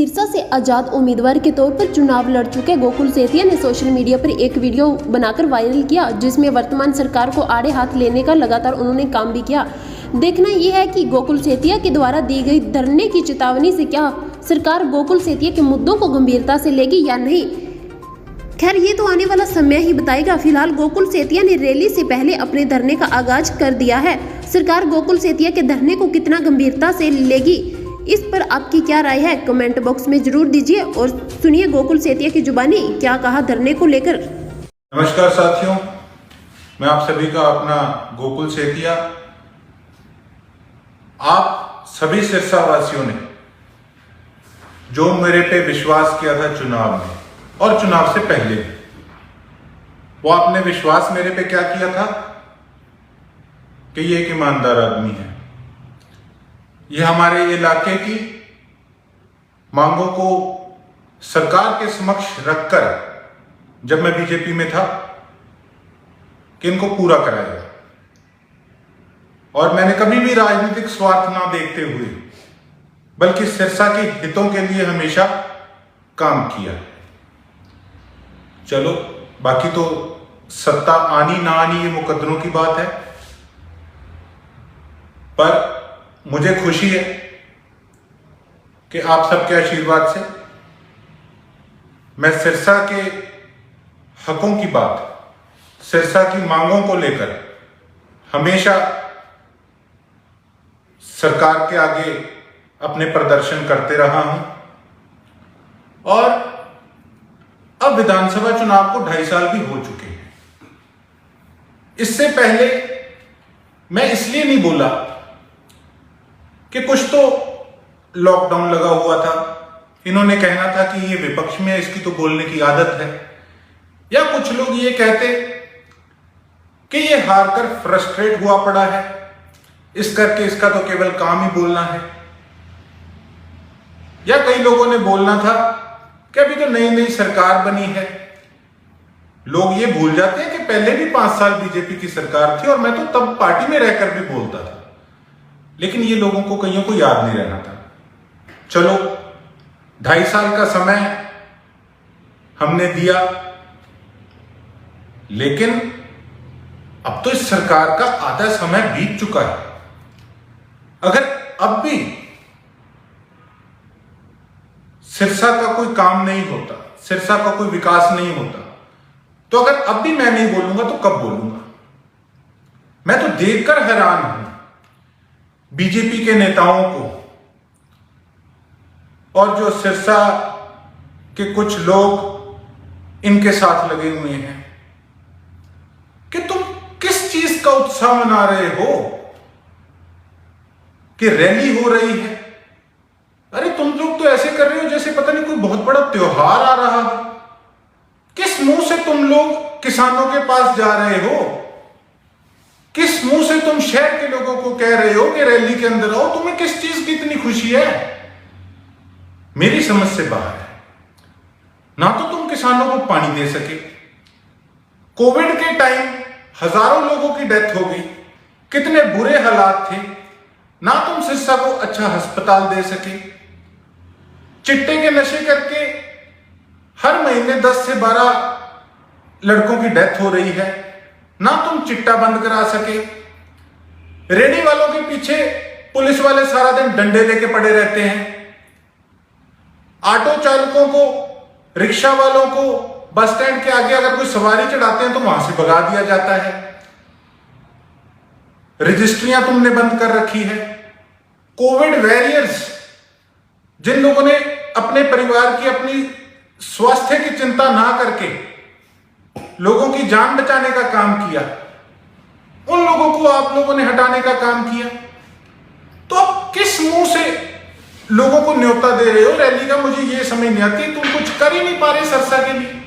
सिरसा से आजाद उम्मीदवार के तौर पर चुनाव लड़ चुके गोकुल सेतिया ने सोशल मीडिया पर एक वीडियो बनाकर वायरल किया, जिसमें वर्तमान सरकार को आड़े हाथ लेने का लगातार उन्होंने काम भी किया। देखना यह है कि गोकुल सेतिया के द्वारा दी गई धरने की चेतावनी से क्या सरकार गोकुल सेतिया के मुद्दों को गंभीरता से लेगी या नहीं। खैर, ये तो आने वाला समय ही बताएगा। फिलहाल गोकुल सेतिया ने रैली से पहले अपने धरने का आगाज कर दिया है। सरकार गोकुल सेतिया के धरने को कितना गंभीरता से लेगी, इस पर आपकी क्या राय है, कमेंट बॉक्स में जरूर दीजिए और सुनिए गोकुल सेतिया की जुबानी क्या कहा धरने को लेकर। नमस्कार साथियों, मैं आप सभी का अपना गोकुल सेतिया। आप सभी सिरसा वासियों ने जो मेरे पे विश्वास किया था चुनाव में और चुनाव से पहले, वो आपने विश्वास मेरे पे क्या किया था कि ये एक ईमानदार आदमी है, ये हमारे इलाके की मांगों को सरकार के समक्ष रखकर, जब मैं बीजेपी में था, कि इनको पूरा कराएगा। और मैंने कभी भी राजनीतिक स्वार्थ ना देखते हुए बल्कि सिरसा के हितों के लिए हमेशा काम किया। चलो, बाकी तो सत्ता आनी ना आनी ये मुकद्दरों की बात है, पर मुझे खुशी है कि आप सबके आशीर्वाद से मैं सिरसा के हकों की बात, सिरसा की मांगों को लेकर हमेशा सरकार के आगे अपने प्रदर्शन करते रहा हूं। और अब विधानसभा चुनाव को 2.5 साल भी हो चुके हैं। इससे पहले मैं इसलिए नहीं बोला कि कुछ तो लॉकडाउन लगा हुआ था, इन्होंने कहना था कि ये विपक्ष में है, इसकी तो बोलने की आदत है, या कुछ लोग ये कहते कि ये हारकर फ्रस्ट्रेट हुआ पड़ा है, इस करके इसका तो केवल काम ही बोलना है, या कई लोगों ने बोलना था कि अभी तो नई नई सरकार बनी है। लोग ये भूल जाते हैं कि पहले भी 5 साल बीजेपी की सरकार थी और मैं तो तब पार्टी में रहकर भी बोलता था, लेकिन ये लोगों को, कईयों को याद नहीं रहना था। चलो, 2.5 साल का समय हमने दिया, लेकिन अब तो इस सरकार का आधा समय बीत चुका है। अगर अब भी सिरसा का कोई काम नहीं होता, सिरसा का कोई विकास नहीं होता, तो अगर अब भी मैं नहीं बोलूंगा तो कब बोलूंगा। मैं तो देखकर हैरान हूं बीजेपी के नेताओं को और जो सिरसा के कुछ लोग इनके साथ लगे हुए हैं, कि तुम किस चीज का उत्साह मना रहे हो कि रैली हो रही है। अरे तुम लोग तो ऐसे कर रहे हो जैसे पता नहीं कोई बहुत बड़ा त्योहार आ रहा है। किस मुंह से तुम लोग किसानों के पास जा रहे हो? किस मुंह से तुम शहर के लोगों को कह रहे हो कि रैली के अंदर आओ? तुम्हें किस चीज की इतनी खुशी है? मेरी समझ से बाहर है। ना तो तुम किसानों को पानी दे सके, कोविड के टाइम हजारों लोगों की डेथ हो गई, कितने बुरे हालात थे, ना तुम सिरसा को अच्छा अस्पताल दे सके। चिट्टे के नशे करके हर महीने 10 से 12 लड़कों की डेथ हो रही है, ना तुम चिट्टा बंद करा सके। रेडी वालों के पीछे पुलिस वाले सारा दिन डंडे लेके पड़े रहते हैं। ऑटो चालकों को, रिक्शा वालों को बस स्टैंड के आगे अगर कोई सवारी चढ़ाते हैं तो वहां से भगा दिया जाता है। रजिस्ट्रियां तुमने बंद कर रखी है। कोविड वॉरियर्स, जिन लोगों ने अपने परिवार की, अपनी स्वास्थ्य की चिंता ना करके लोगों की जान बचाने का काम किया, उन लोगों को आप लोगों ने हटाने का काम किया। तो अब किस मुंह से लोगों को न्योता दे रहे हो रैली का? मुझे ये समझ नहीं आती। तुम कुछ कर ही नहीं पा रहे सिरसा के लिए।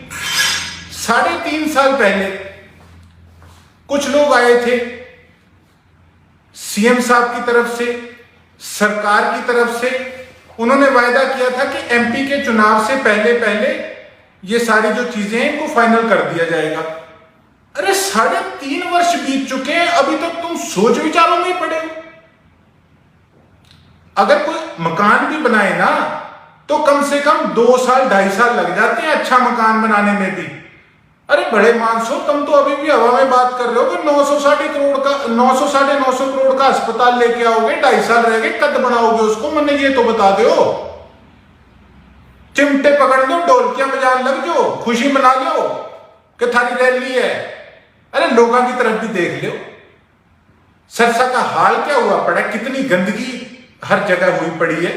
3.5 साल पहले कुछ लोग आए थे सीएम साहब की तरफ से, सरकार की तरफ से, उन्होंने वायदा किया था कि एमपी के चुनाव से पहले पहले ये सारी जो चीजें हैं इनको फाइनल कर दिया जाएगा। अरे 3.5 वर्ष बीत चुके हैं, अभी तक तुम सोच विचारों में ही पड़े हो। अगर कोई मकान भी बनाए ना तो कम से कम 2 साल 2.5 साल लग जाते हैं अच्छा मकान बनाने में भी। अरे बड़े मानसो, तुम तो अभी भी हवा में बात कर रहे हो कि 900 साढ़े 900 करोड़ का अस्पताल लेके आओगे, 2.5 साल रह गए, कद बनाओगे उसको? मैंने ये तो बता दो। चिमटे पकड़ लो, ढोलकियां बजाने लग जाओ, खुशी मना लो कि थारी रैली है। अरे लोगों की तरफ भी देख लो, सरसा का हाल क्या हुआ पड़ा, कितनी गंदगी हर जगह हुई पड़ी है।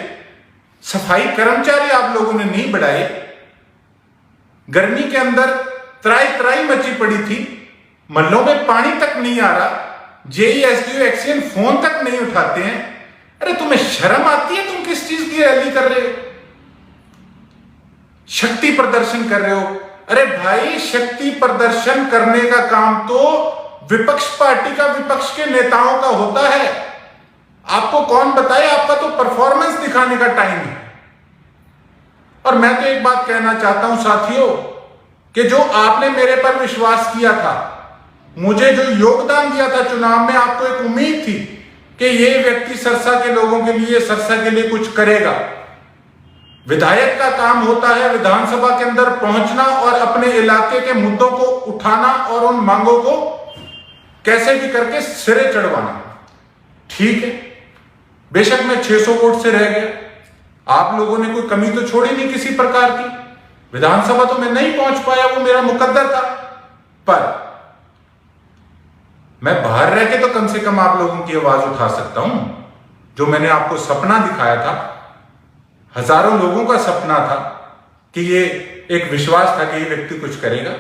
सफाई कर्मचारी आप लोगों ने नहीं बढ़ाए। गर्मी के अंदर त्राई मची पड़ी थी, मल्लों में पानी तक नहीं आ रहा, जेईएसडीओ एक्सीएन फोन तक नहीं उठाते हैं। अरे तुम्हें शर्म आती है? तुम किस चीज की रैली कर रहे हो? शक्ति प्रदर्शन कर रहे हो? अरे भाई, शक्ति प्रदर्शन करने का काम तो विपक्ष पार्टी का, विपक्ष के नेताओं का होता है। आपको कौन बताए? आपका तो परफॉर्मेंस दिखाने का टाइम है। और मैं तो एक बात कहना चाहता हूं साथियों, कि जो आपने मेरे पर विश्वास किया था, मुझे जो योगदान दिया था चुनाव में, आपको एक उम्मीद थी कि ये व्यक्ति सरसा के लोगों के लिए, सरसा के लिए कुछ करेगा। विधायक का काम होता है विधानसभा के अंदर पहुंचना और अपने इलाके के मुद्दों को उठाना और उन मांगों को कैसे भी करके सिरे चढ़वाना। ठीक है, बेशक मैं 600 वोट से रह गया, आप लोगों ने कोई कमी तो छोड़ी नहीं किसी प्रकार की। विधानसभा तो मैं नहीं पहुंच पाया, वो मेरा मुकद्दर था, पर मैं बाहर रह के तो कम से कम आप लोगों की आवाज उठा सकता हूं। जो मैंने आपको सपना दिखाया था, हजारों लोगों का सपना था कि ये एक विश्वास था कि ये व्यक्ति कुछ करेगा,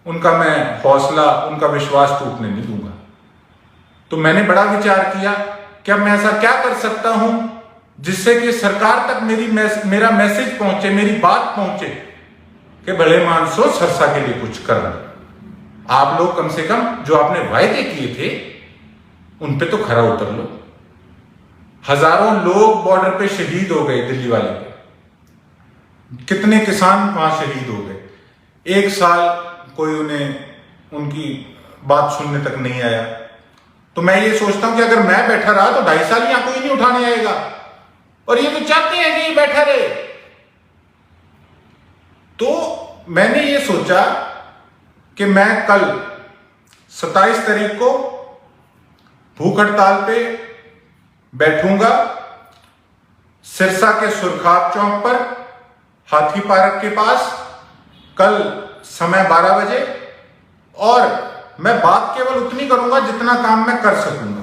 उनका मैं हौसला, उनका विश्वास टूटने नहीं दूंगा। तो मैंने बड़ा विचार किया कि अब मैं ऐसा क्या कर सकता हूं जिससे कि सरकार तक मेरा मैसेज पहुंचे, मेरी बात पहुंचे कि भले मानसो सरसा के लिए कुछ करना। आप लोग कम से कम जो आपने वायदे किए थे उन पे तो खरा उतर लो। हजारों लोग बॉर्डर पे शहीद हो गए, दिल्ली वाले पे कितने किसान वहां शहीद हो गए। 1 साल कोई उन्हें उनकी बात सुनने तक नहीं आया। तो मैं ये सोचता हूं कि अगर मैं बैठा रहा तो 2.5 साल यहां कोई नहीं उठाने आएगा, और ये तो चाहते हैं कि ये बैठा रहे। तो मैंने ये सोचा कि मैं कल 27 तारीख को भूख हड़ताल पे बैठूंगा सिरसा के सुरखाब चौक पर, हाथी पार्क के पास, कल समय 12 बजे। और मैं बात केवल उतनी करूंगा जितना काम मैं कर सकूंगा।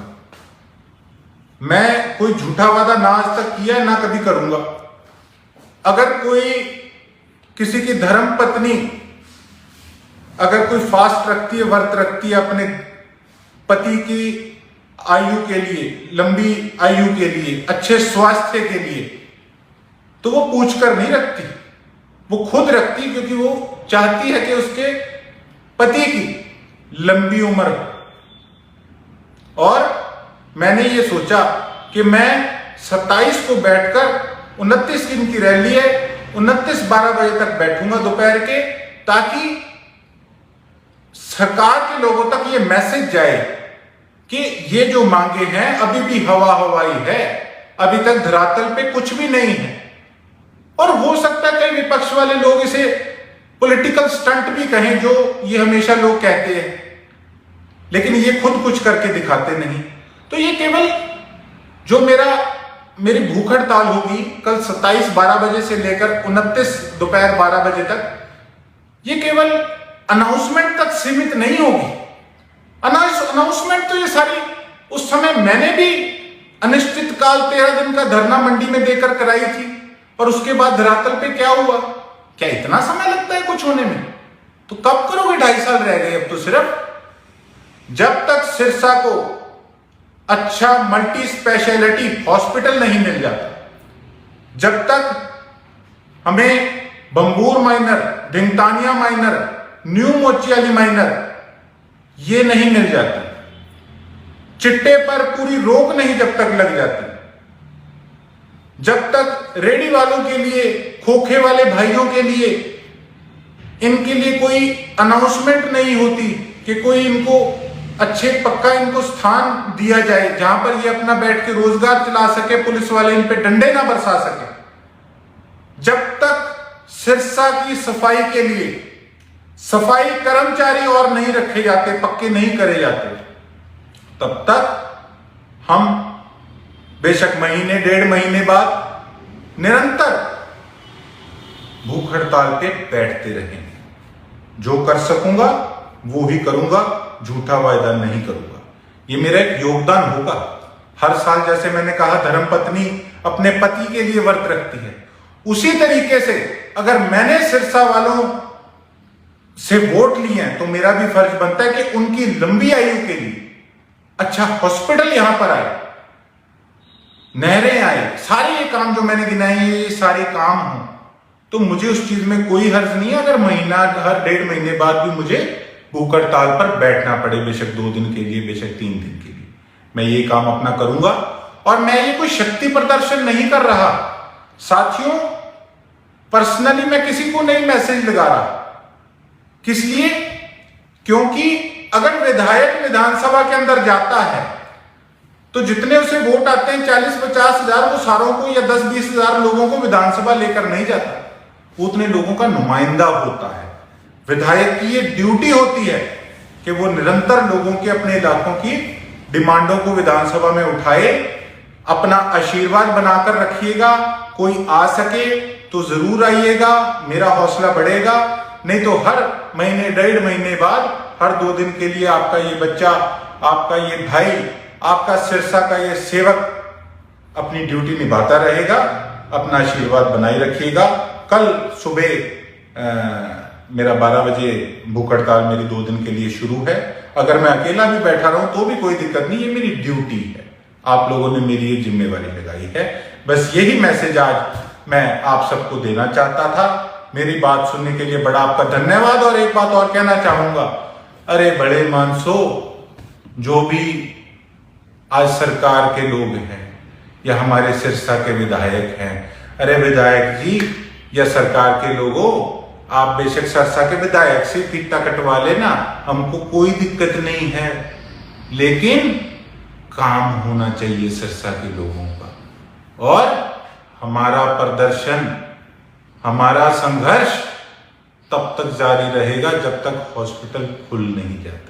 मैं कोई झूठा वादा ना आज तक किया है, ना कभी करूंगा। अगर कोई किसी की धर्म पत्नी अगर कोई फास्ट रखती है, व्रत रखती है अपने पति की आयु के लिए, लंबी आयु के लिए, अच्छे स्वास्थ्य के लिए, तो वो पूछ कर नहीं रखती, वो खुद रखती, क्योंकि वो चाहती है कि उसके पति की लंबी उम्र हो। और मैंने ये सोचा कि मैं 27 को बैठकर, 29 दिन की रैली है, 29-12 बजे तक बैठूंगा दोपहर के, ताकि सरकार के लोगों तक ये मैसेज जाए कि ये जो मांगे हैं अभी भी हवा हवाई है, अभी तक धरातल पे कुछ भी नहीं है। और हो सकता है कई विपक्ष वाले लोग इसे पॉलिटिकल स्टंट भी कहें, जो ये हमेशा लोग कहते हैं, लेकिन ये खुद कुछ करके दिखाते नहीं। तो ये केवल जो मेरी भूख हड़ताल होगी कल 27-12 बजे से लेकर 29 दोपहर 12 बजे तक, ये केवल अनाउंसमेंट तक सीमित नहीं होगी। अनाउंसमेंट तो ये सारी उस समय मैंने भी अनिश्चित काल 13 दिन का धरना मंडी में देकर कराई थी, और उसके बाद धरातल पे क्या हुआ? क्या इतना समय लगता है कुछ होने में? तो कब करोगे? 2.5 साल रह गए अब तो सिर्फ। जब तक सिरसा को अच्छा मल्टी स्पेशलिटी हॉस्पिटल नहीं मिल जाता, जब तक हमें बंबूर माइनर, ढिंगतानिया माइनर, न्यू मोचियाली माइनर ये नहीं मिल जाती, चिट्टे पर पूरी रोक नहीं जब तक लग जाती, जब तक रेडी वालों के लिए, खोखे वाले भाइयों के लिए, इनके लिए कोई अनाउंसमेंट नहीं होती कि कोई इनको अच्छे पक्का इनको स्थान दिया जाए जहां पर ये अपना बैठ के रोजगार चला सके, पुलिस वाले इन पे डंडे ना बरसा सके, जब तक सिरसा की सफाई के लिए सफाई कर्मचारी और नहीं रखे जाते, पक्के नहीं करे जाते, तब तक हम बेशक महीने 1.5 महीने बाद निरंतर भूख हड़ताल पे बैठते रहेंगे। जो कर सकूंगा वो ही करूंगा, झूठा वायदा नहीं करूंगा। ये मेरा एक योगदान होगा। हर साल जैसे मैंने कहा धर्मपत्नी अपने पति के लिए व्रत रखती है, उसी तरीके से अगर मैंने सिरसा वालों से वोट लिए हैं तो मेरा भी फर्ज बनता है कि उनकी लंबी आयु के लिए अच्छा हॉस्पिटल यहां पर आए, नहरें आए, सारे ये काम जो मैंने गिनाए ये सारे काम हों, तो मुझे उस चीज में कोई हर्ज नहीं है अगर महीना हर 1.5 महीने बाद भी मुझे भूख हड़ताल पर बैठना पड़े, बेशक 2 दिन के लिए, बेशक 3 दिन के लिए। मैं ये काम अपना करूंगा और मैं ये कोई शक्ति प्रदर्शन नहीं कर रहा साथियों। पर्सनली मैं किसी को नहीं मैसेज लगा रहा। किस लिए? क्योंकि अगर विधायक विधानसभा के अंदर जाता है तो जितने उसे वोट आते हैं 40-50 हजार, वो सारों को या 10-20 हजार लोगों को विधानसभा लेकर नहीं जाता, वो उतने लोगों का नुमाइंदा होता है। विधायक की ये ड्यूटी होती है कि वो निरंतर लोगों के अपने इलाकों की डिमांडों को विधानसभा में उठाए। अपना आशीर्वाद बनाकर रखिएगा, कोई आ सके तो जरूर आइएगा, मेरा हौसला बढ़ेगा। नहीं तो हर महीने 1.5 महीने बाद हर 2 दिन के लिए आपका ये बच्चा, आपका ये भाई, आपका सिरसा का ये सेवक अपनी ड्यूटी निभाता रहेगा। अपना आशीर्वाद बनाए रखिएगा। कल सुबह मेरा 12 बजे भूख हड़ताल मेरी 2 दिन के लिए शुरू है। अगर मैं अकेला भी बैठा रहूं तो भी कोई दिक्कत नहीं, ये मेरी ड्यूटी है। आप लोगों ने मेरी ये जिम्मेवारी लगाई है। बस यही मैसेज आज मैं आप सबको देना चाहता था। मेरी बात सुनने के लिए बड़ा आपका धन्यवाद। और एक बात और कहना चाहूंगा, अरे बड़े मानसो, जो भी आज सरकार के लोग हैं या हमारे सिरसा के विधायक हैं, अरे विधायक जी या सरकार के लोगों, आप बेशक सिरसा के विधायक से फीता कटवा लेना, हमको कोई दिक्कत नहीं है, लेकिन काम होना चाहिए सिरसा के लोगों का। और हमारा प्रदर्शन, हमारा संघर्ष तब तक जारी रहेगा जब तक हॉस्पिटल खुल नहीं जाता।